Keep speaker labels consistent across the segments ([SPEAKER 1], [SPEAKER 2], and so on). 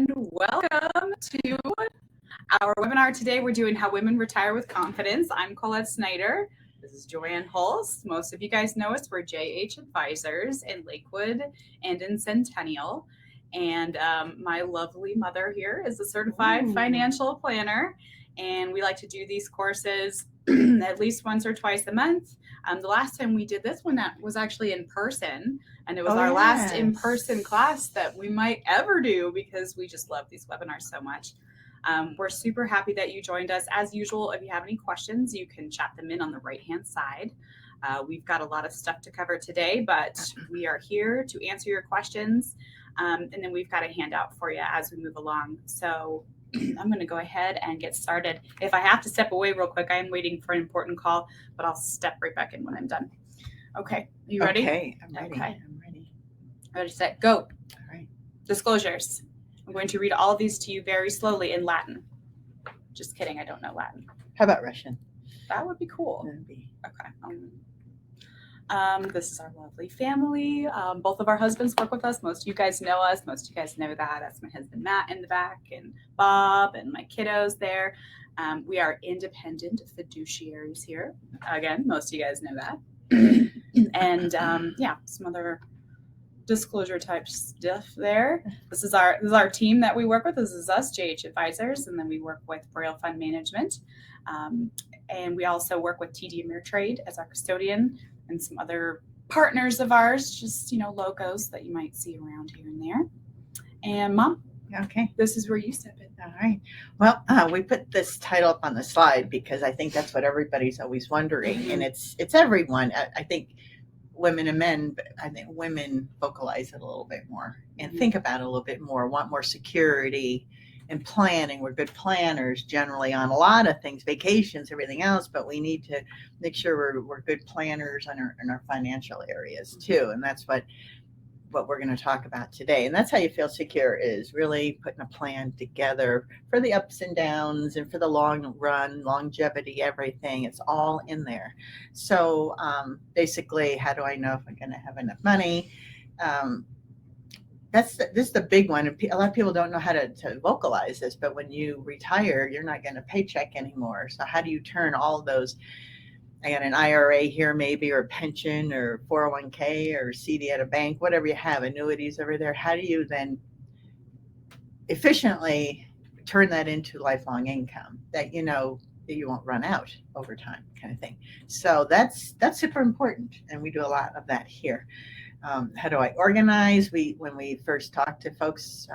[SPEAKER 1] welcome to our webinar today. We're doing How Women Retire with Confidence. I'm Colette Snyder. This is Jo-Ann Holst. Most of you guys know us. We're JH Advisors in Lakewood and in Centennial. And my lovely mother here is a certified financial planner. And we like to do these courses at least once or twice a month. The last time we did this one, that was actually in person. And it was our last in-person class that we might ever do because we just love these webinars so much. We're super happy that you joined us. As usual, if you have any questions, you can chat them in on the right-hand side. We've got a lot of stuff to cover today, but we are here to answer your questions. And then we've got a handout for you as we move along. So I'm going to go ahead and get started. If I have to step away real quick, I am waiting for an important call, but I'll step right back in when I'm done. Okay, you ready?
[SPEAKER 2] Okay, I'm ready.
[SPEAKER 1] Okay.
[SPEAKER 2] I'm ready.
[SPEAKER 1] Ready, set, go.
[SPEAKER 2] All right.
[SPEAKER 1] Disclosures. I'm going to read all of these to you very slowly in Latin. Just kidding, I don't know Latin.
[SPEAKER 2] How about Russian?
[SPEAKER 1] That would be cool.
[SPEAKER 2] That'd be.
[SPEAKER 1] Okay. This is our lovely family. Both of our husbands work with us. Most of you guys know us. Most of you guys know that. That's my husband, Matt, in the back, and Bob, and my kiddos there. We are independent fiduciaries here. Again, most of you guys know that. And yeah, some other disclosure type stuff there. This is our team that we work with. This is us, JH Advisors, and then we work with Braille Fund Management. And we also work with TD Ameritrade as our custodian and some other partners of ours, just, logos that you might see around here and there. And Mom,
[SPEAKER 2] okay,
[SPEAKER 1] this is where you step in.
[SPEAKER 2] All right. Well, we put this title up on the slide because I think that's what everybody's always wondering, and it's everyone. I think women and men, but I think women vocalize it a little bit more and think about it a little bit more, want more security and planning. We're good planners generally on a lot of things, vacations, everything else, but we need to make sure we're good planners in our financial areas too. And that's what we're going to talk about today. And that's how you feel secure, is really putting a plan together for the ups and downs and for the long run, longevity, everything. It's all in there. So basically, how do I know if I'm going to have enough money? This is the big one. A lot of people don't know how to vocalize this, but when you retire, you're not getting a paycheck anymore. So how do you turn all of those? I got an IRA here maybe, or a pension, or 401k, or CD at a bank, whatever you have, annuities over there. How do you then efficiently turn that into lifelong income that you won't run out over time, kind of thing? So that's super important, and we do a lot of that here. How do I organize? When we first talk to folks,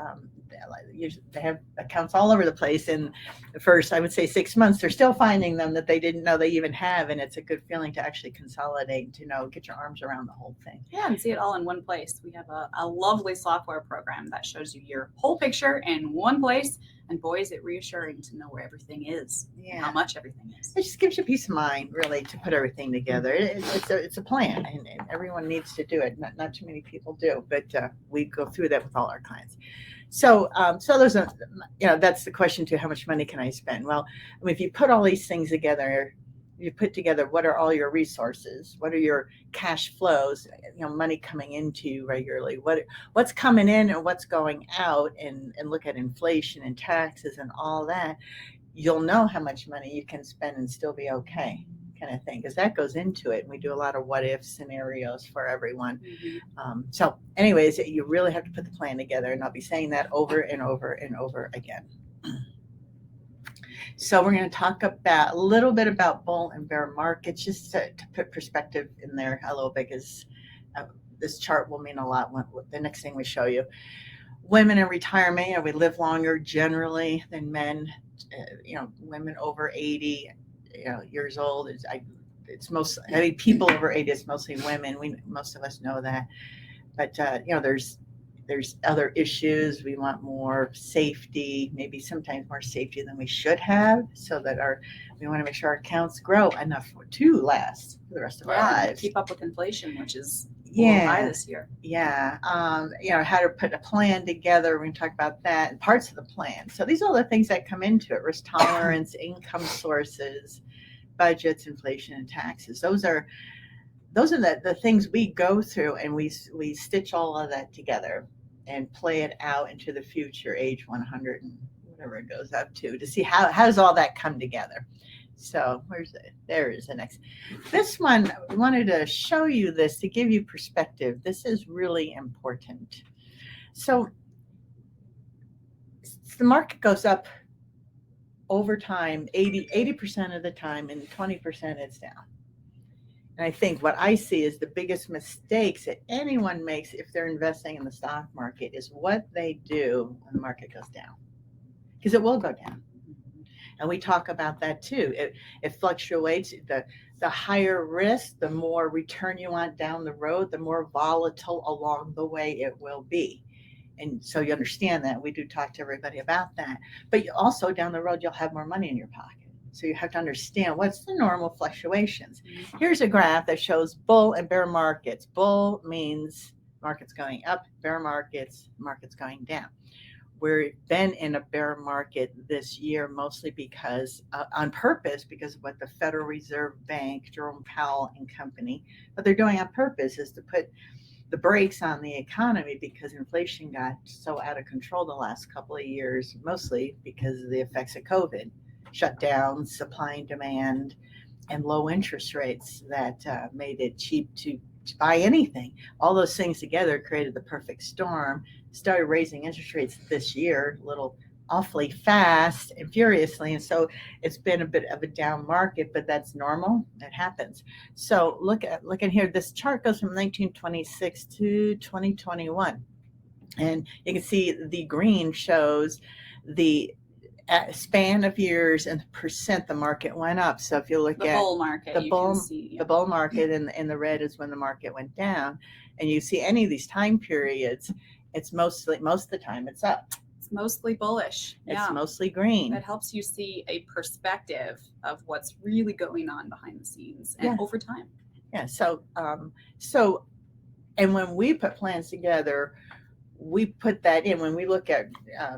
[SPEAKER 2] they have accounts all over the place. In the first, I would say 6 months, they're still finding them that they didn't know they even have. And it's a good feeling to actually consolidate, to get your arms around the whole thing.
[SPEAKER 1] Yeah, and see it all in one place. We have a lovely software program that shows you your whole picture in one place. And boy, is it reassuring to know where everything is, and how much everything is.
[SPEAKER 2] It just gives you peace of mind, really, to put everything together. It's a plan, and everyone needs to do it. Not too many people do, but we go through that with all our clients. So there's that's the question too. How much money can I spend? Well, if you put all these things together, you put together what are all your resources, what are your cash flows, money coming into you regularly, what's coming in and what's going out, and look at inflation and taxes and all that, you'll know how much money you can spend and still be okay, kind of thing, because that goes into it. We do a lot of what if scenarios for everyone. So anyways, you really have to put the plan together, and I'll be saying that over and over and over again. So we're going to talk about a little bit about bull and bear markets, just to put perspective in there a little bit, because this chart will mean a lot when the next thing we show you. Women in retirement, we live longer generally than men. Women over 80 years old, it's most, people over 80, it's mostly women. Most of us know that. But there's other issues. We want more safety, maybe sometimes more safety than we should have, so that we want to make sure our accounts grow enough to last for the rest of our lives.
[SPEAKER 1] Keep up with inflation, which is high this year.
[SPEAKER 2] Yeah. How to put a plan together. We're going to talk about that and parts of the plan. So these are all the things that come into it: risk tolerance, income sources, budgets, inflation, and taxes. Those are the things we go through, and we stitch all of that together. and play it out into the future, age 100 and whatever it goes up to see how does all that come together. So where's it? There is the next. This one, I wanted to show you this to give you perspective. This is really important. So the market goes up over time, 80% of the time, and 20% it's down. And I think what I see is the biggest mistakes that anyone makes if they're investing in the stock market is what they do when the market goes down, because it will go down. And we talk about that too. It fluctuates. The higher risk, the more return you want down the road, the more volatile along the way it will be. And so you understand that. We do talk to everybody about that. But you also down the road, you'll have more money in your pocket. So you have to understand what's the normal fluctuations. Here's a graph that shows bull and bear markets. Bull means markets going up, bear markets going down. We've been in a bear market this year, mostly because on purpose, because of what the Federal Reserve Bank, Jerome Powell and company, what they're doing on purpose is to put the brakes on the economy because inflation got so out of control the last couple of years, mostly because of the effects of COVID, shutdowns, supply and demand, and low interest rates that made it cheap to buy anything. All those things together created the perfect storm. Started raising interest rates this year, a little awfully fast and furiously, and so it's been a bit of a down market, but that's normal. It happens. So look at here. This chart goes from 1926 to 2021, and you can see the green shows the span of years and the percent the market went up. So if you look
[SPEAKER 1] the
[SPEAKER 2] at
[SPEAKER 1] bull market,
[SPEAKER 2] the bull market, and the red is when the market went down, and you see any of these time periods, it's most of the time it's up.
[SPEAKER 1] It's mostly bullish.
[SPEAKER 2] It's mostly green.
[SPEAKER 1] That helps you see a perspective of what's really going on behind the scenes and over time.
[SPEAKER 2] Yeah. So and when we put plans together, we put that in. When we look at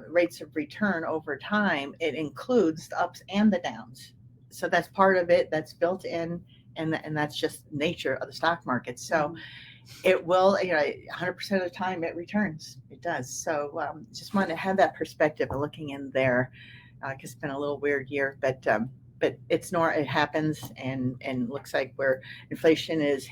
[SPEAKER 2] rates of return over time, it includes the ups and the downs. So that's part of it. That's built in, and that's just nature of the stock market. So it will, 100% of the time it returns. It does. So just wanted to have that perspective of looking in there, because it's been a little weird year, but it happens, and looks like where inflation is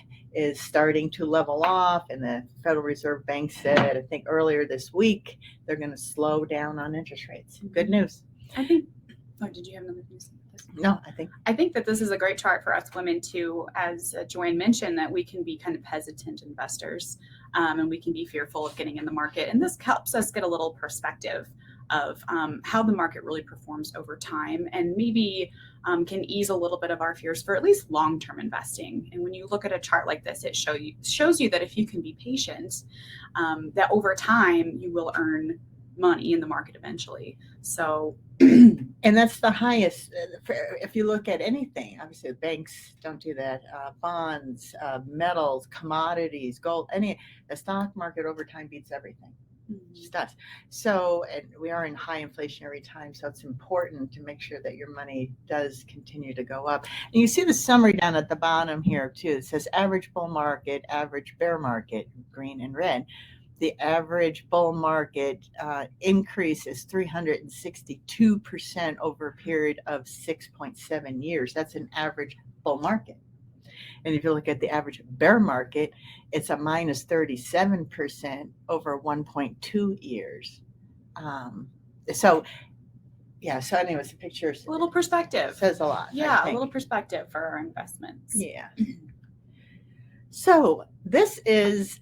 [SPEAKER 2] starting to level off, and the Federal Reserve Bank said, I think earlier this week, they're going to slow down on interest rates. Good news.
[SPEAKER 1] I think. Oh, did you have another news?
[SPEAKER 2] No, I think that
[SPEAKER 1] this is a great chart for us women too, as Jo-Ann mentioned, that we can be kind of hesitant investors, and we can be fearful of getting in the market. And this helps us get a little perspective of how the market really performs over time, and maybe can ease a little bit of our fears for at least long-term investing. And when you look at a chart like this, it shows you that if you can be patient, that over time you will earn money in the market eventually. So
[SPEAKER 2] and that's the highest if you look at anything. Obviously the banks don't do that. Bonds, metals, commodities, gold, the stock market over time beats everything. It just does. So, and we are in high inflationary times, so it's important to make sure that your money does continue to go up. And you see the summary down at the bottom here too. It says average bull market, average bear market, green and red. The average bull market increase is 362% over a period of 6.7 years. That's an average bull market. And if you look at the average bear market, it's a minus 37% over 1.2 years. So anyways, the picture
[SPEAKER 1] a little perspective
[SPEAKER 2] says a lot.
[SPEAKER 1] Yeah, a little perspective for our investments.
[SPEAKER 2] Yeah. So this is,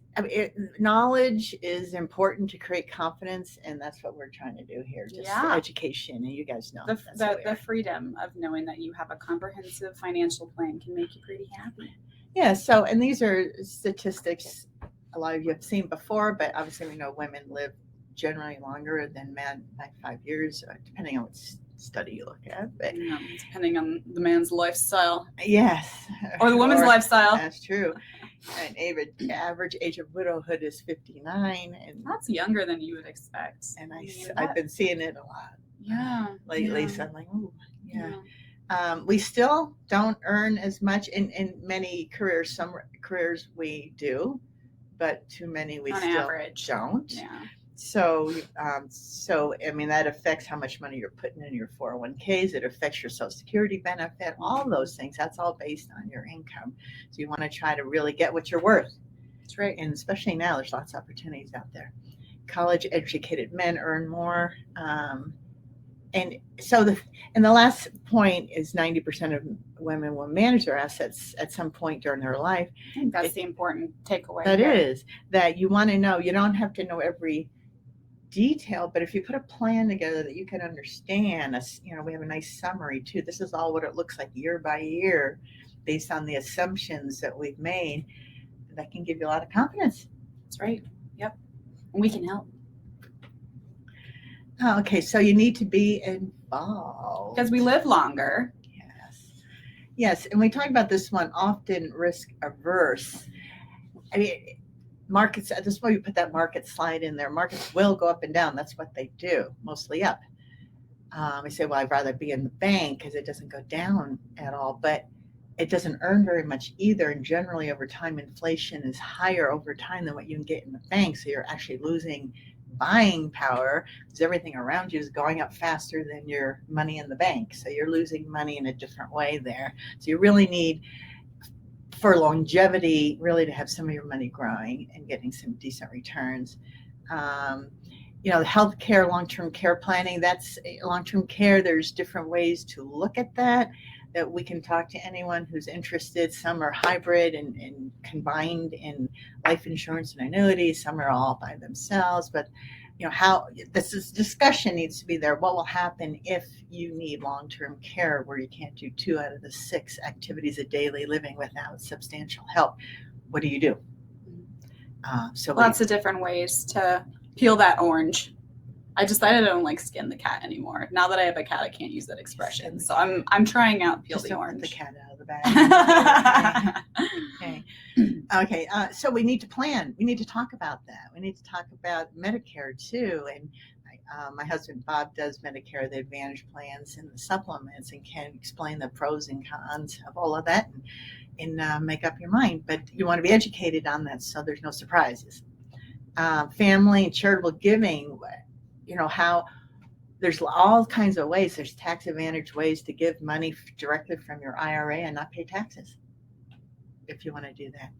[SPEAKER 2] knowledge is important to create confidence, and that's what we're trying to do here. Just education, and you guys know
[SPEAKER 1] the freedom of knowing that you have a comprehensive financial plan can make you pretty happy.
[SPEAKER 2] Yeah. So, and these are statistics a lot of you have seen before, but obviously we know women live generally longer than men, like 5 years, depending on what study you look at. But
[SPEAKER 1] depending on the man's lifestyle.
[SPEAKER 2] Yes.
[SPEAKER 1] Or the woman's lifestyle.
[SPEAKER 2] That's true. And average age of widowhood is 59, and
[SPEAKER 1] that's younger than you would expect.
[SPEAKER 2] And I've been seeing it a lot. Lately.
[SPEAKER 1] Yeah.
[SPEAKER 2] So I'm like, oh, yeah. We still don't earn as much in many careers. Some careers we do, but too many we
[SPEAKER 1] on
[SPEAKER 2] still
[SPEAKER 1] average
[SPEAKER 2] don't.
[SPEAKER 1] Yeah.
[SPEAKER 2] So I mean that affects how much money you're putting in your 401ks. It affects your Social Security benefit. All those things. That's all based on your income. So you want to try to really get what you're worth.
[SPEAKER 1] That's right.
[SPEAKER 2] And especially now, there's lots of opportunities out there. College educated men earn more. And so the last point is 90% of women will manage their assets at some point during their life.
[SPEAKER 1] I think that's the important takeaway.
[SPEAKER 2] That is that you want to know. You don't have to know every detail, but if you put a plan together that you can understand, we have a nice summary too. This is all what it looks like year by year, based on the assumptions that we've made. That can give you a lot of confidence.
[SPEAKER 1] That's right. Yep. And we can help.
[SPEAKER 2] Oh, okay, so you need to be involved.
[SPEAKER 1] Because we live longer.
[SPEAKER 2] Yes, and we talk about this one, often risk averse. I mean, markets, at this point, you put that market slide in there. Markets will go up and down. That's what they do, mostly up. I say, well, I'd rather be in the bank because it doesn't go down at all, but it doesn't earn very much either. And generally, over time, inflation is higher over time than what you can get in the bank. So you're actually losing buying power because everything around you is going up faster than your money in the bank. So you're losing money in a different way there. So you really need, for longevity, really to have some of your money growing and getting some decent returns. The healthcare, long-term care planning, that's long-term care. There's different ways to look at that we can talk to anyone who's interested. Some are hybrid and combined in life insurance and annuities. Some are all by themselves. But how this discussion needs to be there. What will happen if you need long-term care where you can't do 2 out of the 6 activities of daily living without substantial help? What do you do?
[SPEAKER 1] Lots of different ways to peel that orange. I decided I don't like skin the cat anymore. Now that I have a cat, I can't use that expression. So I'm trying out peel the orange.
[SPEAKER 2] The cat out of the bag. Okay. So we need to plan. We need to talk about that. We need to talk about Medicare too. And my husband Bob does Medicare, the Advantage plans and the supplements, and can explain the pros and cons of all of that and make up your mind. But you want to be educated on that so there's no surprises. Family and charitable giving. How there's all kinds of ways. There's tax advantage ways to give money directly from your IRA and not pay taxes if you want to do that.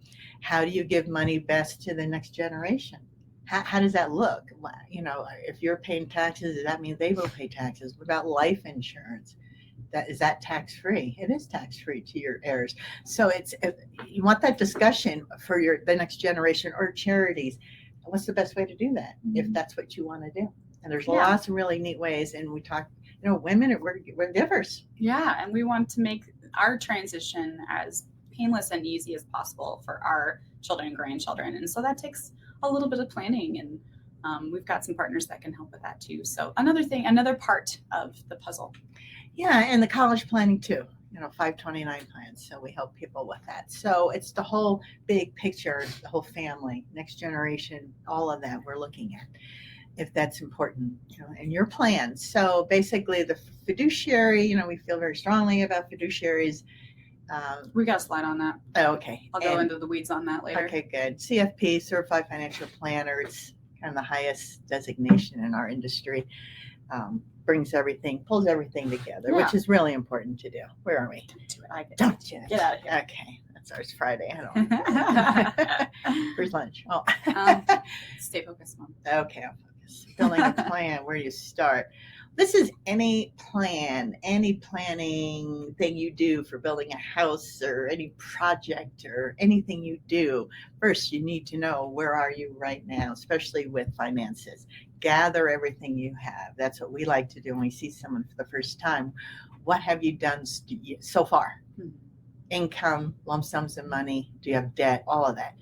[SPEAKER 2] How do you give money best to the next generation? How does that look? If you're paying taxes, does that mean they will pay taxes? What about life insurance? Is that tax-free? It is tax-free to your heirs. So you want that discussion for the next generation or charities. What's the best way to do that if that's what you want to do? And there's lots of really neat ways. And we talk, women, we're givers.
[SPEAKER 1] Yeah. And we want to make our transition as painless and easy as possible for our children and grandchildren. And so that takes a little bit of planning. And we've got some partners that can help with that too. So another part of the puzzle.
[SPEAKER 2] Yeah. And the college planning too. 529 plans. So we help people with that. So it's the whole big picture, the whole family, next generation, all of that we're looking at. If that's important, in your plan. So basically the fiduciary, we feel very strongly about fiduciaries.
[SPEAKER 1] We got a slide on that.
[SPEAKER 2] Oh, okay.
[SPEAKER 1] I'll go into the weeds on that later.
[SPEAKER 2] Okay, good. CFP, Certified Financial Planner, it's kind of the highest designation in our industry. Pulls everything together, which is really important to do. Where are we? Don't do it.
[SPEAKER 1] Get out of here.
[SPEAKER 2] Okay. That's ours Friday. I don't. Where's lunch? Oh.
[SPEAKER 1] Stay focused, Mom.
[SPEAKER 2] Okay, I'll focus. Building a plan. Where do you start? This is any planning thing you do for building a house or any project or anything you do. First, you need to know where are you right now, especially with finances. Gather everything you have. That's what we like to do when we see someone for the first time. What have you done so far? Income, lump sums of money. Do you have debt? All of that.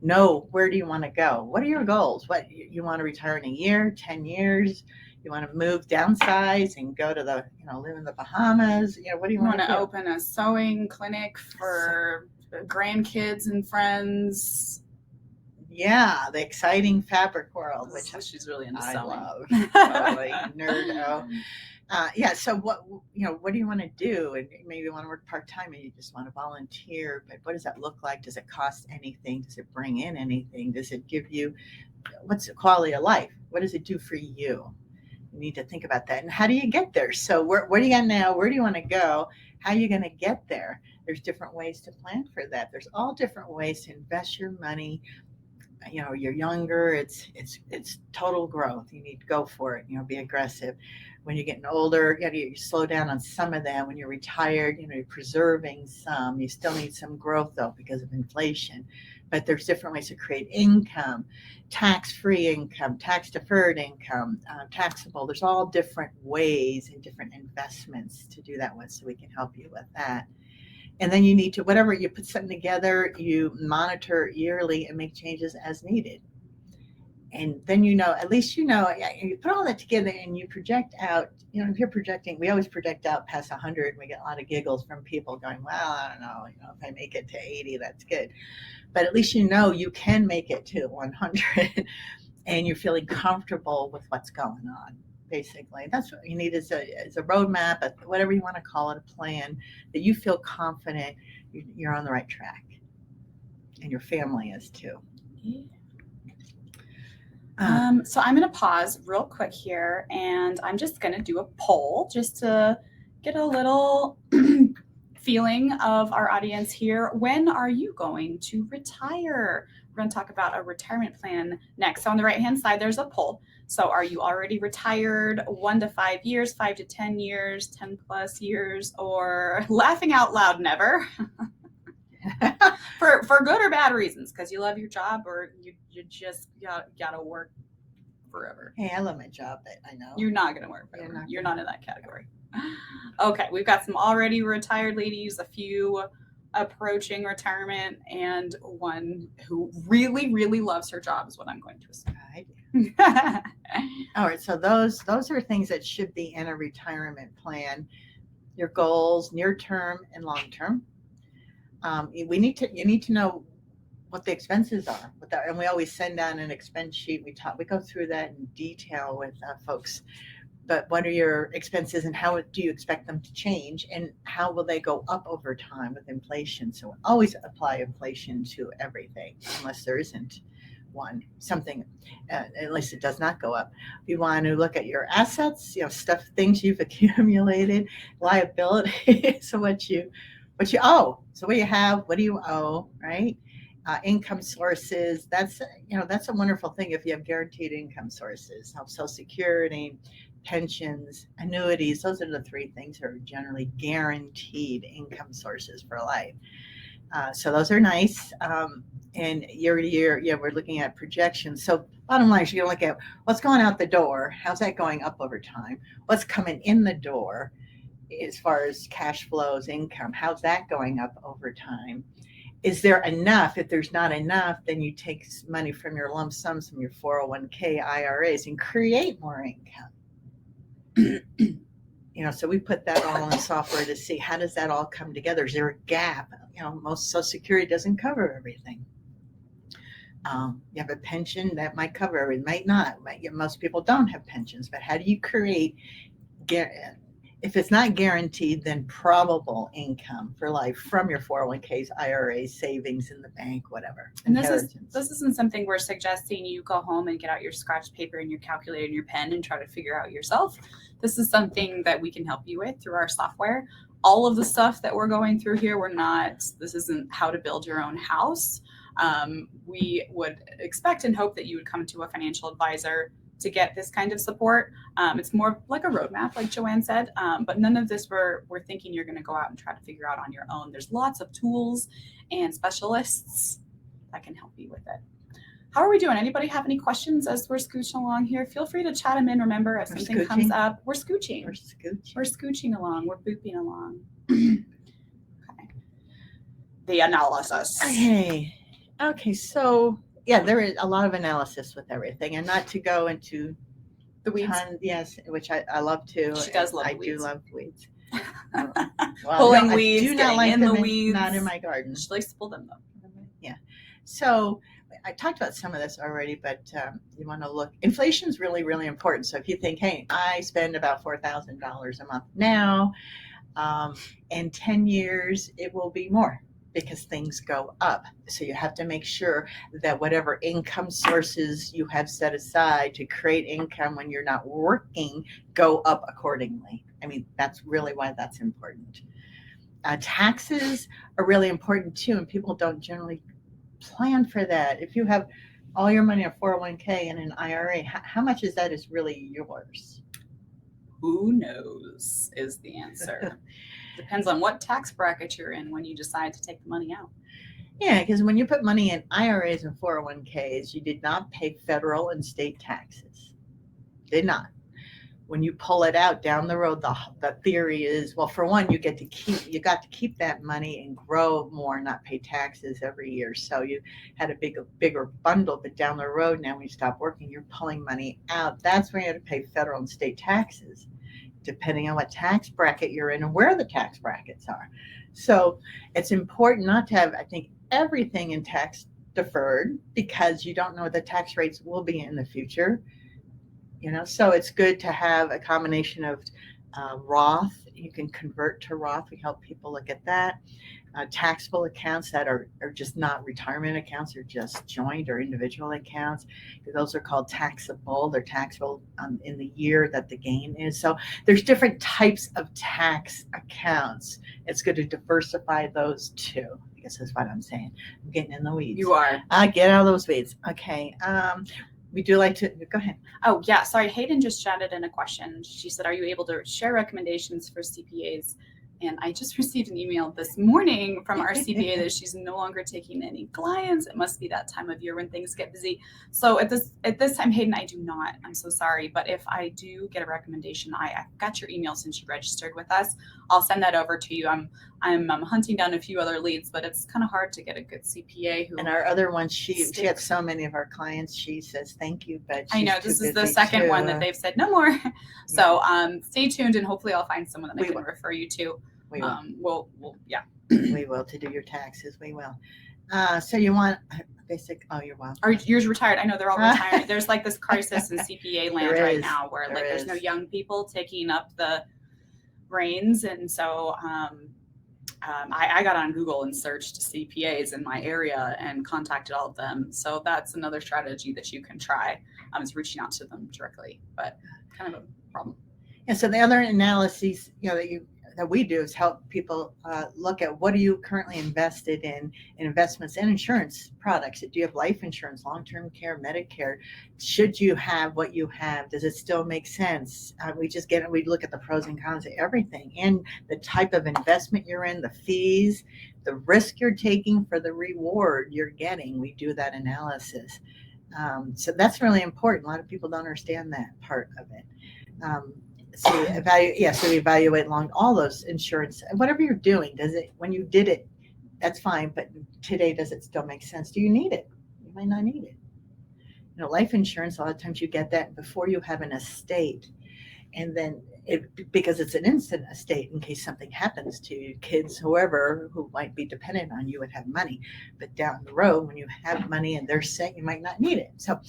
[SPEAKER 2] Know where do you want to go? What are your goals? What you want to retire in a year, 10 years? You want to move, downsize, and go to live in the Bahamas? What do you want to
[SPEAKER 1] open a sewing clinic for grandkids and friends?
[SPEAKER 2] Yeah, the exciting fabric world, which
[SPEAKER 1] she's really into
[SPEAKER 2] I
[SPEAKER 1] sewing.
[SPEAKER 2] love. Totally nerdo. So what do you want to do? And maybe you want to work part-time and you just want to volunteer, but what does that look like? Does it cost anything? Does it bring in anything? Does it give you what's the quality of life? What does it do for you? You need to think about that. And how do you get there? So where do you got now? Where do you want to go? How are you going to get there? There's different ways to plan for that. There's all different ways to invest your money. You're younger, it's total growth. You need to go for it, be aggressive. When you're getting older, you slow down on some of that. When you're retired, you're preserving some. You still need some growth though because of inflation. But there's different ways to create income, tax-free income, tax-deferred income, taxable. There's all different ways and different investments to do that with, so we can help you with that. And then you need to, whatever you put something together, you monitor yearly and make changes as needed. And then at least you put all that together and you project out. If you're projecting, we always project out past 100. We get a lot of giggles from people going, well, I don't know, if I make it to 80, that's good. But at least you can make it to 100 and you're feeling comfortable with what's going on. Basically, that's what you need is a roadmap, whatever you want to call it, a plan that you feel confident you're on the right track, and your family is too.
[SPEAKER 1] So I'm going to pause real quick here, and I'm just going to do a poll just to get a little feeling of our audience here. When are you going to retire? We're going to talk about a retirement plan next. So on the right-hand side, there's a poll. So are you already retired 1 to 5 years, 5 to 10 years, 10 plus years, or laughing out loud, never? for good or bad reasons, because you love your job or you just gotta work forever.
[SPEAKER 2] Hey, I love my job, but I know.
[SPEAKER 1] You're not going to work forever. You're not in that category. Okay, we've got some already retired ladies, a few approaching retirement, and one who really, really loves her job is what I'm going to assume.
[SPEAKER 2] All right, so those are things that should be in a retirement plan. Your goals, near term and long term. You need to know what the expenses are, and we always send out an expense sheet. We go through that in detail with folks. But what are your expenses and how do you expect them to change, and how will they go up over time with inflation? So always apply inflation to everything, unless there isn't something, at least it does not go up. You want to look at your assets, things you've accumulated, liability. So what you owe. So what you have, what do you owe, right? Income sources. That's a wonderful thing if you have guaranteed income sources. Social Security, pensions, annuities. Those are the three things that are generally guaranteed income sources for life. So those are nice. And year to year, we're looking at projections. So bottom line is you're going to look at what's going out the door. How's that going up over time? What's coming in the door as far as cash flows, income? How's that going up over time? Is there enough? If there's not enough, then you take money from your lump sums, from your 401k, IRAs, and create more income. So we put that all in software to see how does that all come together. Is there a gap? Most Social Security doesn't cover everything. You have a pension that might cover everything, might not. Most people don't have pensions, but how do you create? If it's not guaranteed, then probable income for life from your 401ks, IRAs, savings in the bank, whatever.
[SPEAKER 1] And this isn't something we're suggesting you go home and get out your scratch paper and your calculator and your pen and try to figure out yourself. This is something that we can help you with through our software. All of the stuff that we're going through here, this isn't how to build your own house. We would expect and hope that you would come to a financial advisor to get this kind of support. It's more like a roadmap, like Jo-Ann said, but none of this we're thinking you're going to go out and try to figure out on your own. There's lots of tools and specialists that can help you with it. How are we doing? Anybody have any questions as we're scooching along here? Feel free to chat them in. Remember, if something comes up, we're scooching. We're scooching along. We're booping along. Okay. The analysis.
[SPEAKER 2] Okay. So there is a lot of analysis with everything, and not to go into
[SPEAKER 1] the weeds.
[SPEAKER 2] Yes, which I love to.
[SPEAKER 1] She does love
[SPEAKER 2] I
[SPEAKER 1] weeds.
[SPEAKER 2] do love weeds.
[SPEAKER 1] Pulling weeds,
[SPEAKER 2] I do not like
[SPEAKER 1] in
[SPEAKER 2] them
[SPEAKER 1] the weeds.
[SPEAKER 2] Not in my garden.
[SPEAKER 1] She likes to pull them though.
[SPEAKER 2] Yeah. So I talked about some of this already, but you want to look. Inflation is really, really important. So if you think, hey, I spend about $4,000 a month now, in 10 years it will be more. because things go up. So you have to make sure that whatever income sources you have set aside to create income when you're not working go up accordingly. I mean, that's really why that's important. Taxes are really important too, and people don't generally plan for that. If you have all your money in a 401k and an IRA, how much is that is really yours?
[SPEAKER 1] Who knows is the answer. Depends on what tax bracket you're in when you decide to take the money out.
[SPEAKER 2] Yeah, because when you put money in IRAs and 401ks, you did not pay federal and state taxes. Did not. When you pull it out down the road, the theory is, well, for one, you got to keep that money and grow more, not pay taxes every year. So you had a bigger bundle, but down the road now when you stop working, you're pulling money out. That's when you have to pay federal and state taxes, depending on what tax bracket you're in and where the tax brackets are. So it's important not to have, I think, everything in tax deferred because you don't know what the tax rates will be in the future. So it's good to have a combination of Roth. You can convert to Roth. We help people look at that. Taxable accounts that are just not retirement accounts, they're just joint or individual accounts. Those are called taxable. They're taxable in the year that the gain is. So there's different types of tax accounts. It's good to diversify those too. I guess that's what I'm saying. I'm getting in the weeds.
[SPEAKER 1] You are.
[SPEAKER 2] Get out of those weeds. Okay. We do like to go ahead.
[SPEAKER 1] Oh, yeah. Sorry. Hayden just chatted in a question. She said, are you able to share recommendations for CPAs? And I just received an email this morning from our CPA that she's no longer taking any clients. It must be that time of year when things get busy. So at this time, Hayden, I do not. I'm so sorry. But if I do get a recommendation, I got your email since you registered with us. I'll send that over to you. I'm hunting down a few other leads, but it's kind of hard to get a good CPA who.
[SPEAKER 2] And our other one, she had so many of our clients. She says thank you, but
[SPEAKER 1] I know this is the second one that they've said no more. So stay tuned, and hopefully I'll find someone that I can refer you to.
[SPEAKER 2] We will.
[SPEAKER 1] Yeah.
[SPEAKER 2] We will to do your taxes. We will. So you want basic? Oh, you're welcome.
[SPEAKER 1] Are yours retired? I know they're all retiring. There's like this crisis in CPA land right now, where there's no young people taking up the reins, and so I got on Google and searched CPAs in my area and contacted all of them. So that's another strategy that you can try. Is reaching out to them directly, but kind of a problem.
[SPEAKER 2] And so the other analyses, that we do is help people look at what are you currently invested in investments and insurance products. Do you have life insurance, long-term care, Medicare? Should you have what you have? Does it still make sense? We look at the pros and cons of everything and the type of investment you're in, the fees, the risk you're taking for the reward you're getting. We do that analysis. So that's really important. A lot of people don't understand that part of it. So we evaluate along all those insurance, whatever you're doing. When you did it, that's fine. But today, does it still make sense? Do you need it? You might not need it. Life insurance, a lot of times you get that before you have an estate. And then because it's an instant estate in case something happens to you, kids, whoever who might be dependent on you would have money. But down the road, when you have money and they're sick, you might not need it. So,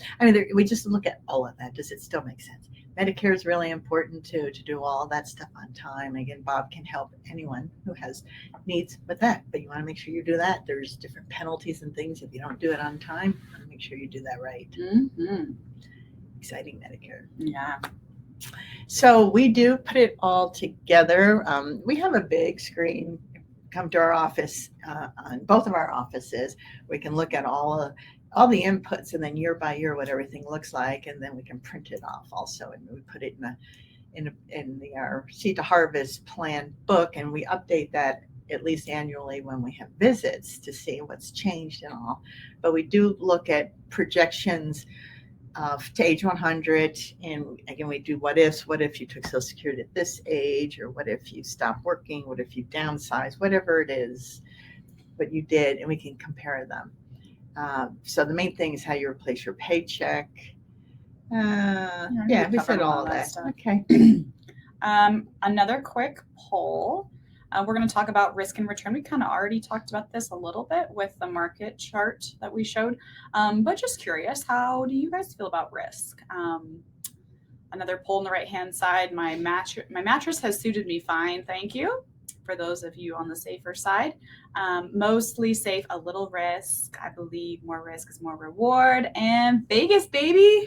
[SPEAKER 2] we just look at all of that. Does it still make sense? Medicare is really important to do all that stuff on time. Again, Bob can help anyone who has needs with that, but you want to make sure you do that. There's different penalties and things if you don't do it on time. You want to make sure you do that right.
[SPEAKER 1] Mm-hmm.
[SPEAKER 2] Exciting Medicare.
[SPEAKER 1] Yeah.
[SPEAKER 2] So we do put it all together. We have a big screen. Come to our office, on both of our offices. We can look at all the inputs and then year by year what everything looks like, and then we can print it off also, and we put it in our Seed to Harvest plan book, and we update that at least annually when we have visits to see what's changed and all. But we do look at projections to age 100, and again we do what if you took Social Security at this age, or what if you stopped working, what if you downsize, whatever it is, what you did, and we can compare them. So the main thing is how you replace your paycheck. We said all that stuff. Okay.
[SPEAKER 1] Another quick poll. We're going to talk about risk and return. We kind of already talked about this a little bit with the market chart that we showed, but just curious, how do you guys feel about risk? Another poll on the right-hand side. My mattress has suited me fine, thank you. for those of you on the safer side. Mostly safe, a little risk. I believe more risk is more reward. And Vegas, baby.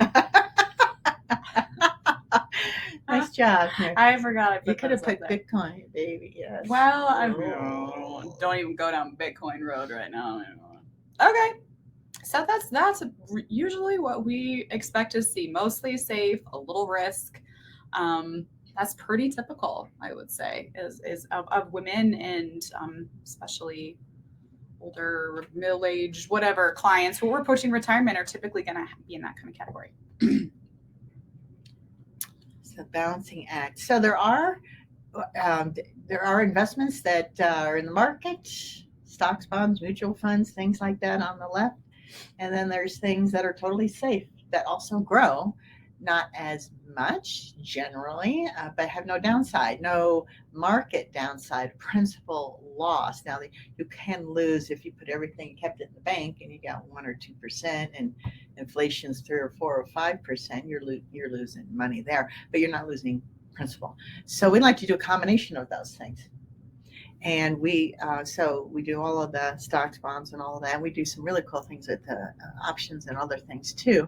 [SPEAKER 2] Nice job. Here.
[SPEAKER 1] I forgot I put
[SPEAKER 2] You could have
[SPEAKER 1] those
[SPEAKER 2] put
[SPEAKER 1] up there.
[SPEAKER 2] Bitcoin, baby. Yes.
[SPEAKER 1] Well,
[SPEAKER 2] Oh.
[SPEAKER 1] don't even go down Bitcoin road right now. Okay. So that's usually what we expect to see. Mostly safe, a little risk. That's pretty typical, I would say, is of women and especially older, middle-aged, whatever clients who are approaching retirement are typically going to be in that kind of category.
[SPEAKER 2] It's a balancing act. So there are investments that are in the market, stocks, bonds, mutual funds, things like that on the left. And then there's things that are totally safe that also grow, not as much generally, but have no downside, no market downside, principal loss. Now, you can lose if you put everything, kept it in the bank, and you got 1 or 2%, and inflation's 3 or 4 or 5%. You're losing money there, but you're not losing principal. So we like to do a combination of those things. And we do all of the stocks, bonds, and all of that. We do some really cool things with the options and other things too.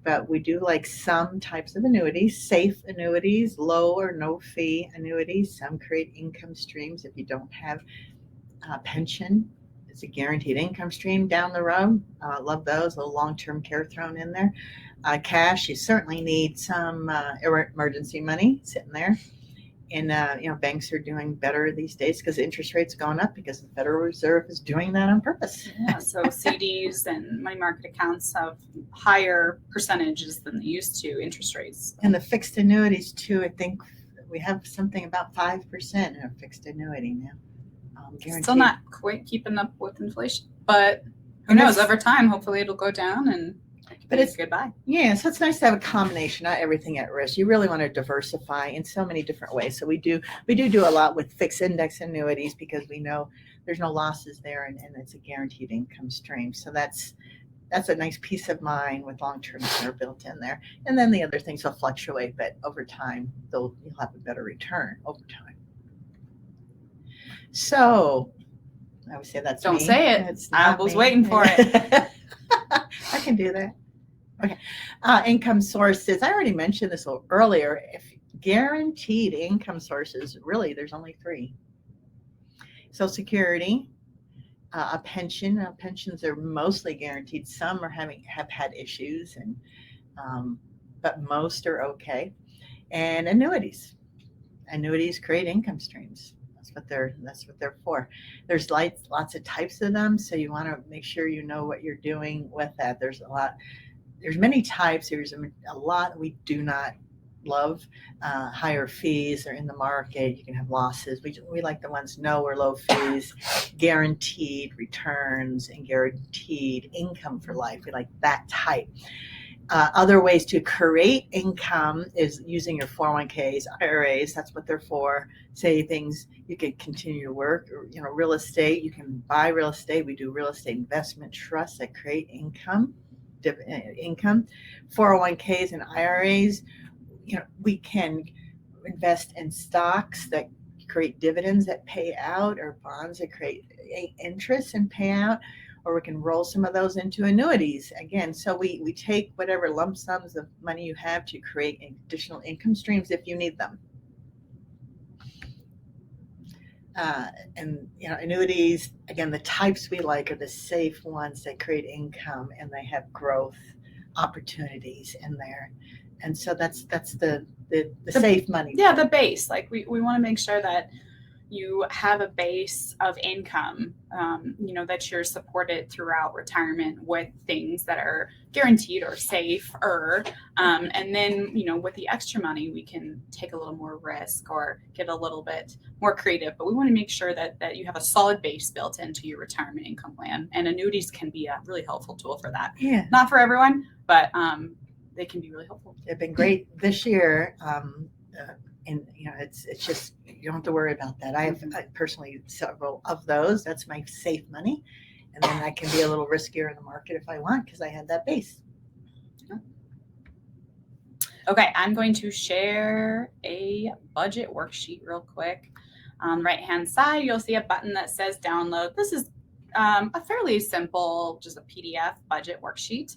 [SPEAKER 2] But we do like some types of annuities, safe annuities, low or no fee annuities. Some create income streams. If you don't have a pension, it's a guaranteed income stream down the road. Love those. A little long-term care thrown in there. Cash, you certainly need some emergency money sitting there. And banks are doing better these days because interest rates are going up because the Federal Reserve is doing that on purpose.
[SPEAKER 1] Yeah, so CDs and money market accounts have higher percentages than they used to, interest rates.
[SPEAKER 2] And the fixed annuities too, I think we have something about 5% in a fixed annuity now. Guaranteed.
[SPEAKER 1] Still not quite keeping up with inflation, but who knows? Over time, hopefully it'll go down and but it's goodbye.
[SPEAKER 2] Yeah, so it's nice to have a combination, not everything at risk. You really want to diversify in so many different ways. So we do a lot with fixed index annuities because we know there's no losses there and it's a guaranteed income stream. So that's a nice peace of mind with long-term care built in there. And then the other things will fluctuate, but over time you'll have a better return over time. So I would say that's
[SPEAKER 1] Don't
[SPEAKER 2] me.
[SPEAKER 1] say it. I was waiting for it.
[SPEAKER 2] I can do that. Okay. Income sources. I already mentioned this a little earlier. If guaranteed income sources, really, there's only 3. Social Security, a pension. Pensions are mostly guaranteed. Some have had issues, but most are okay. And annuities. Annuities create income streams. That's what they're for. There's lots of types of them, so you want to make sure you know what you're doing with that. There's many types. There's a lot we do not love. Higher fees are in the market. You can have losses. We like the ones no or low fees, guaranteed returns, and guaranteed income for life. We like that type. Other ways to create income is using your 401ks, IRAs. That's what they're for. Savings. You can continue to work. Or, real estate. You can buy real estate. We do real estate investment trusts that create income. 401ks and IRAs. We can invest in stocks that create dividends that pay out, or bonds that create interest and pay out. Or we can roll some of those into annuities again. So we take whatever lump sums of money you have to create additional income streams if you need them. And annuities, again, the types we like are the safe ones that create income and they have growth opportunities in there. And so that's the safe money.
[SPEAKER 1] Yeah, the base. Like we want to make sure that you have a base of income, that you're supported throughout retirement with things that are guaranteed or safe, and then, with the extra money, we can take a little more risk or get a little bit more creative, but we want to make sure that you have a solid base built into your retirement income plan, and annuities can be a really helpful tool for that.
[SPEAKER 2] Yeah.
[SPEAKER 1] Not for everyone, but they can be really helpful.
[SPEAKER 2] They've been great this year. And it's just, you don't have to worry about that. I have personally several of those. That's my safe money. And then I can be a little riskier in the market if I want because I have that base.
[SPEAKER 1] Okay, I'm going to share a budget worksheet real quick. On the right-hand side, you'll see a button that says download. This is a fairly simple, just a PDF budget worksheet.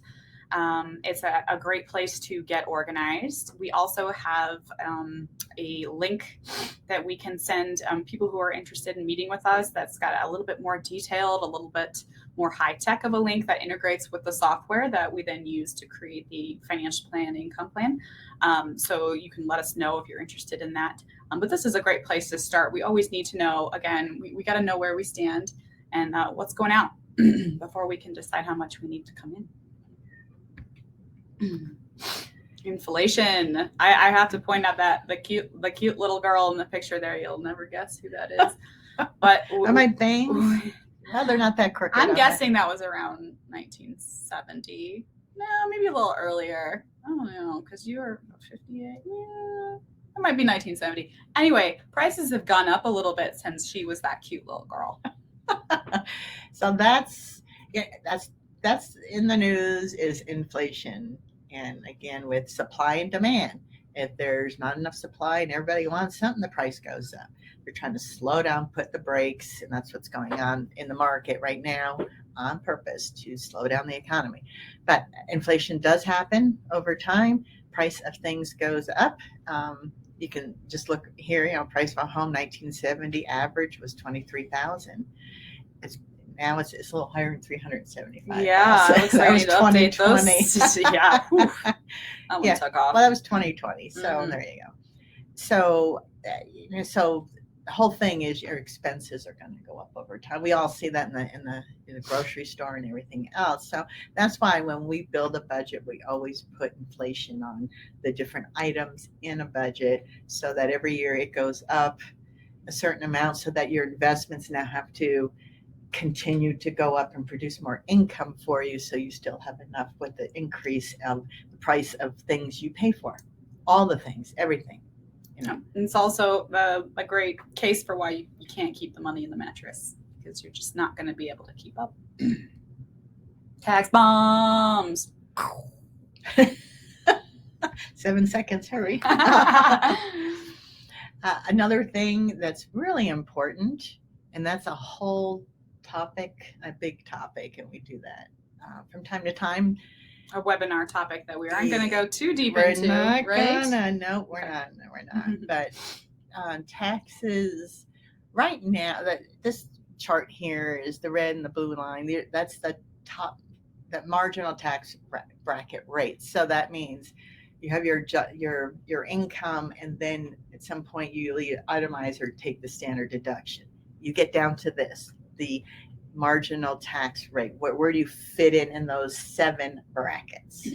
[SPEAKER 1] It's a great place to get organized. We also have a link that we can send people who are interested in meeting with us that's got a little bit more detailed, a little bit more high-tech of a link that integrates with the software that we then use to create the financial plan, income plan. So you can let us know if you're interested in that. But this is a great place to start. We always need to know, again, we got to know where we stand and what's going out before we can decide how much we need to come in. Inflation. I have to point out that the cute little girl in the picture there, you'll never guess who that is. But
[SPEAKER 2] am I paying? No, they're not that crooked.
[SPEAKER 1] I'm guessing that was around 1970. No, maybe a little earlier. I don't know, because you were 58. Yeah, it might be 1970. Anyway, prices have gone up a little bit since she was that cute little girl.
[SPEAKER 2] So that's in the news is inflation. And again, with supply and demand, if there's not enough supply and everybody wants something, the price goes up. They're trying to slow down, put the brakes, and that's what's going on in the market right now on purpose to slow down the economy. But inflation does happen over time. Price of things goes up. You can just look here, price of a home 1970 average was $23,000. Now it's a little higher than 375.
[SPEAKER 1] Yeah,
[SPEAKER 2] so
[SPEAKER 1] looks like
[SPEAKER 2] that was 2020.
[SPEAKER 1] Yeah, that one took off.
[SPEAKER 2] Well, that was 2020. So there you go. So so the whole thing is your expenses are going to go up over time. We all see that in the grocery store and everything else. So that's why when we build a budget, we always put inflation on the different items in a budget, so that every year it goes up a certain amount, so that your investments now have to continue to go up and produce more income for you, so you still have enough with the increase of the price of things you pay for, all the things, everything.
[SPEAKER 1] And it's also a great case for why you can't keep the money in the mattress, because you're just not going to be able to keep up. Tax bombs.
[SPEAKER 2] 7 seconds, hurry. Another thing that's really important, and that's a whole topic, a big topic, and we do that from time to time.
[SPEAKER 1] A webinar topic that we aren't going to go too deep
[SPEAKER 2] we're
[SPEAKER 1] into,
[SPEAKER 2] not
[SPEAKER 1] right?
[SPEAKER 2] No, we're not. But taxes right now, this chart here is the red and the blue line. That's the top, that marginal tax bracket rate. So that means you have your income, and then at some point you either itemize or take the standard deduction. You get down to this, the marginal tax rate. Where do you fit in those 7 brackets?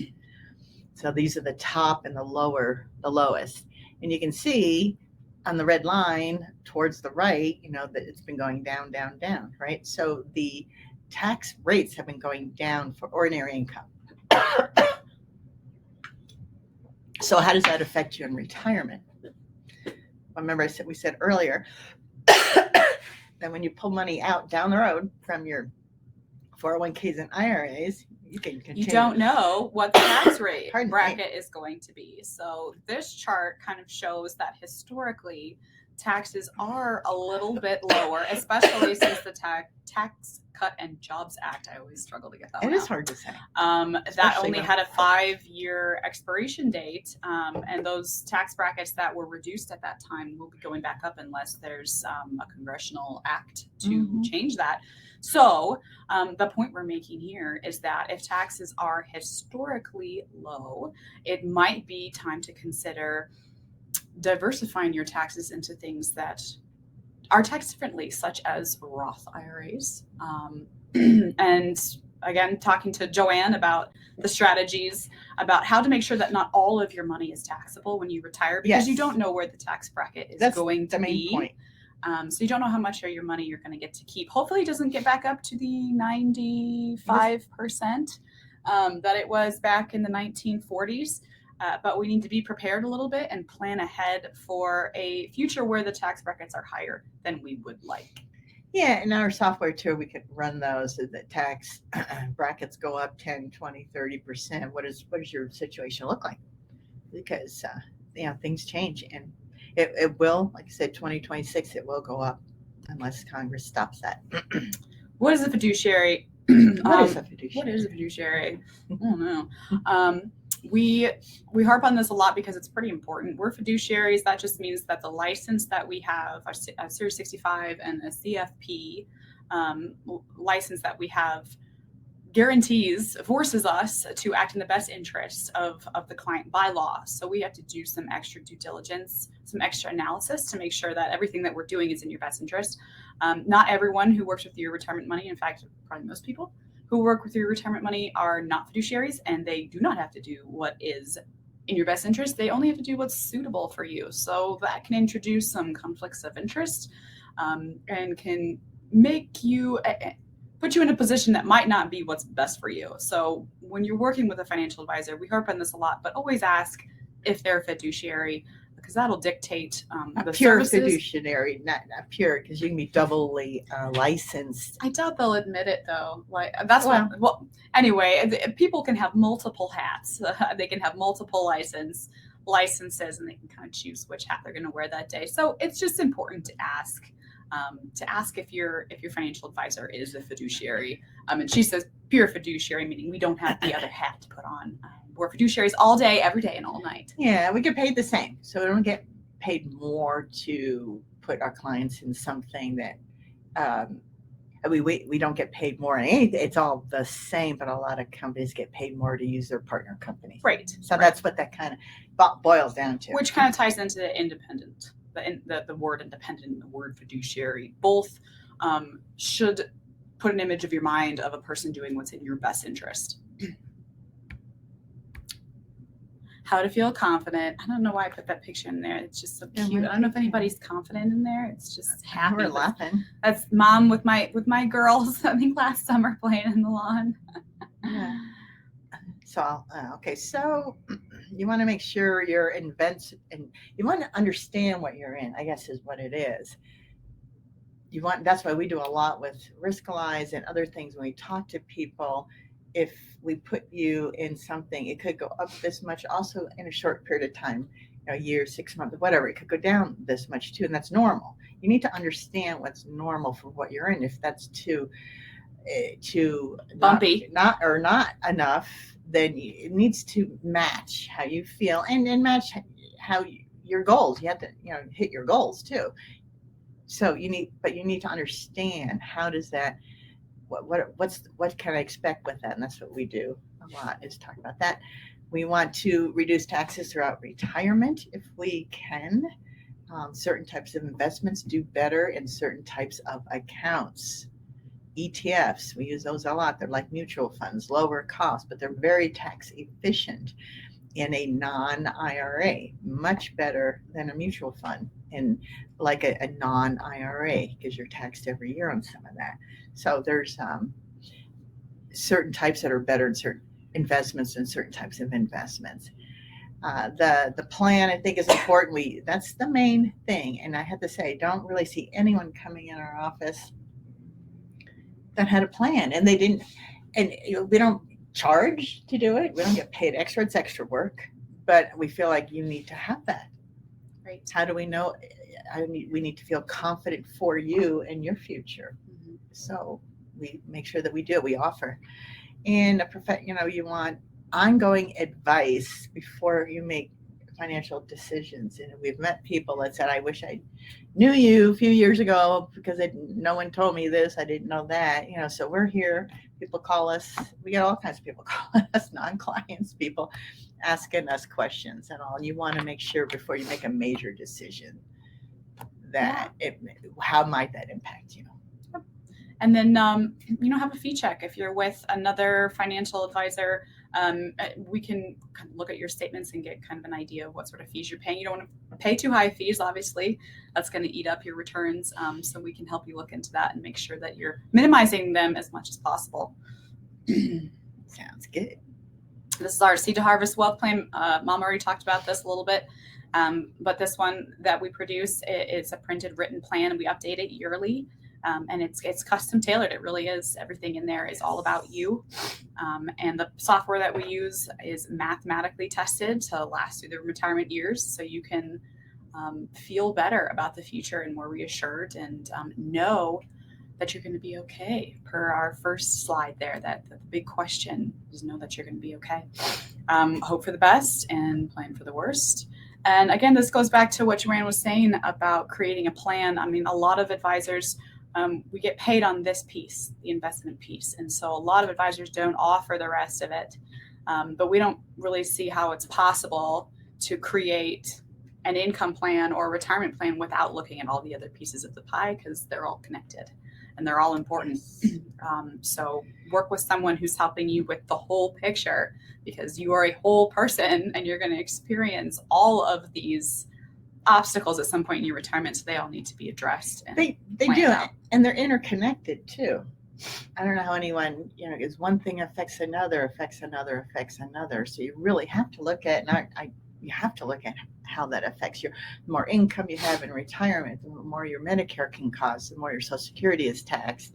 [SPEAKER 2] So these are the top and the lowest. And you can see on the red line towards the right, that it's been going down, down, down, right? So the tax rates have been going down for ordinary income. So how does that affect you in retirement? Remember we said earlier that when you pull money out down the road from your 401ks and IRAs, you can continue.
[SPEAKER 1] You don't know what the tax rate bracket is going to be. So this chart kind of shows that historically taxes are a little bit lower, especially since the Tax Cut and Jobs Act. I always struggle to get that one out.
[SPEAKER 2] It is hard to say.
[SPEAKER 1] That only had a 5-year expiration date, and those tax brackets that were reduced at that time will be going back up unless there's a congressional act to change that. So the point we're making here is that if taxes are historically low, it might be time to consider diversifying your taxes into things that are taxed differently, such as Roth IRAs. And again, talking to Jo-Ann about the strategies about how to make sure that not all of your money is taxable when you retire, because you don't know where the tax bracket is going to be. That's the main point. So you don't know how much of your money you're going to get to keep. Hopefully it doesn't get back up to the 95% that it was back in the 1940s. But we need to be prepared a little bit and plan ahead for a future where the tax brackets are higher than we would like.
[SPEAKER 2] Yeah, in our software too, we could run those. The tax brackets go up 10, 20, 30%. What does your situation look like? Because things change, and It will, like I said, 2026, it will go up unless Congress stops that.
[SPEAKER 1] What is a fiduciary?
[SPEAKER 2] What is a fiduciary?
[SPEAKER 1] What is a fiduciary? I don't know. We harp on this a lot because it's pretty important. We're fiduciaries. That just means that the license that we have, a Series 65 and a CFP license that we have, forces us to act in the best interest of the client by law. So we have to do some extra due diligence, some extra analysis to make sure that everything that we're doing is in your best interest. Not everyone who works with your retirement money, in fact, probably most people who work with your retirement money are not fiduciaries, and they do not have to do what is in your best interest. They only have to do what's suitable for you. So that can introduce some conflicts of interest and can make you put you in a position that might not be what's best for you. So when you're working with a financial advisor, we harp on this a lot, but always ask if they're a fiduciary, because that'll dictate the
[SPEAKER 2] pure
[SPEAKER 1] services.
[SPEAKER 2] Fiduciary, not pure, because you can be doubly licensed.
[SPEAKER 1] I doubt they'll admit it though. Like that's well, anyway, people can have multiple hats. They can have multiple licenses, and they can kind of choose which hat they're going to wear that day. So it's just important to ask if your financial advisor is a fiduciary. And she says pure fiduciary, meaning we don't have the other hat to put on. We're fiduciaries all day, every day, and all night.
[SPEAKER 2] Yeah, we get paid the same. So we don't get paid more to put our clients in something that we don't get paid more on anything. It's all the same, but a lot of companies get paid more to use their partner companies.
[SPEAKER 1] Right.
[SPEAKER 2] So that's what that kind of boils down to.
[SPEAKER 1] Which kind of ties into the independent, the word independent and the word fiduciary. Both should put an image of your mind of a person doing what's in your best interest. How to feel confident. I don't know why I put that picture in there. It's just so cute. I don't know if anybody's confident in there. It's just happy.
[SPEAKER 2] We're laughing.
[SPEAKER 1] That's mom with my girls, I think last summer playing in the lawn.
[SPEAKER 2] Yeah. So, okay. So you want to make sure you're and you want to understand what you're in, I guess is what it is. That's why we do a lot with Riskalyze and other things when we talk to people. If we put you in something, it could go up this much also in a short period of time, a year, 6 months, whatever. It could go down this much too, and that's normal. You need to understand what's normal for what you're in. If that's too
[SPEAKER 1] bumpy,
[SPEAKER 2] not enough, then it needs to match how you feel and match how your goals. You have to hit your goals too. So you need to understand how does that. What can I expect with that? And that's what we do a lot, is talk about that. We want to reduce taxes throughout retirement if we can. Certain types of investments do better in certain types of accounts. ETFs, we use those a lot. They're like mutual funds, lower cost, but they're very tax efficient in a non-IRA, much better than a mutual fund and like a non-IRA, because you're taxed every year on some of that. So there's certain types that are better in certain investments and certain types of investments. The plan, I think, is important. That's the main thing. And I have to say, I don't really see anyone coming in our office that had a plan, and they didn't. And we don't charge to do it. We don't get paid extra. It's extra work, but we feel like you need to have that.
[SPEAKER 1] Right.
[SPEAKER 2] How do we know? We need to feel confident for you and your future. Mm-hmm. So we make sure that we do it. We offer, and you want ongoing advice before you make financial decisions. And we've met people that said, I wish I knew you a few years ago because no one told me this. I didn't know that. So we're here. People call us. We get all kinds of people calling us, non-clients, people asking us questions and all. You want to make sure before you make a major decision that how might that impact you?
[SPEAKER 1] And then, have a fee check. If you're with another financial advisor, we can kind of look at your statements and get kind of an idea of what sort of fees you're paying. You don't want to pay too high fees, obviously. That's going to eat up your returns. So we can help you look into that and make sure that you're minimizing them as much as possible.
[SPEAKER 2] Sounds good.
[SPEAKER 1] This is our Seed to Harvest Wealth Plan. Mom already talked about this a little bit. But this one that we produce, it's a printed written plan, and we update it yearly. And it's custom tailored. It really is. Everything in there is all about you. And the software that we use is mathematically tested to last through the retirement years. So you can feel better about the future and more reassured, and know that you're going to be okay. Per our first slide there, that the big question is know that you're going to be okay. Hope for the best and plan for the worst. And again, this goes back to what Jo-Ann was saying about creating a plan. I mean, a lot of advisors, we get paid on this piece, the investment piece. And so a lot of advisors don't offer the rest of it. But we don't really see how it's possible to create an income plan or a retirement plan without looking at all the other pieces of the pie, because they're all connected and they're all important. So work with someone who's helping you with the whole picture, because you are a whole person and you're going to experience all of these obstacles at some point in your retirement. So they all need to be addressed. And
[SPEAKER 2] they do, and they're interconnected too. I don't know how anyone, because one thing affects another, So you really have to look at, you have to look at how that affects you. The more income you have in retirement, the more your Medicare can cost, the more your Social Security is taxed.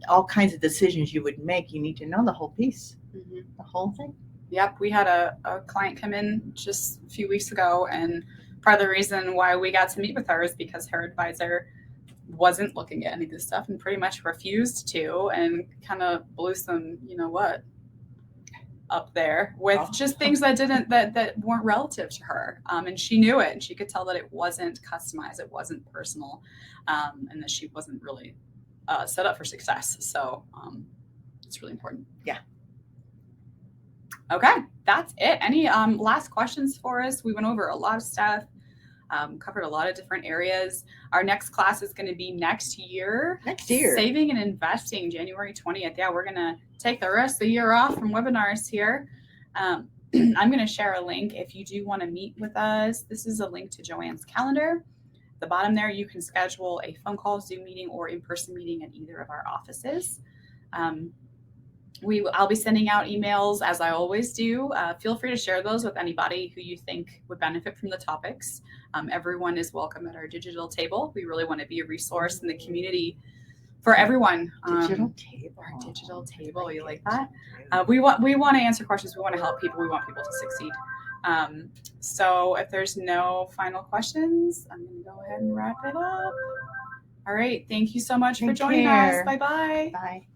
[SPEAKER 2] All kinds of decisions you would make, you need to know the whole piece, the whole thing.
[SPEAKER 1] Yep. We had a client come in just a few weeks ago, and part of the reason why we got to meet with her is because her advisor wasn't looking at any of this stuff and pretty much refused to, and kind of blew some, up there with just things that weren't relative to her. And she knew it, and she could tell that it wasn't customized, it wasn't personal, and that she wasn't really set up for success. So it's really important.
[SPEAKER 2] Yeah.
[SPEAKER 1] Okay, that's it. Any last questions for us? We went over a lot of stuff. Covered a lot of different areas. Our next class is going to be next year. Saving and investing, January 20th. Yeah, we're going to take the rest of the year off from webinars here. I'm going to share a link if you do want to meet with us. This is a link to Jo-Ann's calendar. At the bottom there, you can schedule a phone call, Zoom meeting, or in-person meeting at either of our offices. I'll be sending out emails as I always do. Feel free to share those with anybody who you think would benefit from the topics. Everyone is welcome at our digital table. We really want to be a resource in the community for everyone.
[SPEAKER 2] Digital table.
[SPEAKER 1] Our digital table. You like that? We want to answer questions. We want to help people. We want people to succeed. So if there's no final questions, I'm going to go ahead and wrap it up. All right. Thank you so much for joining us. Bye-bye.
[SPEAKER 2] Bye.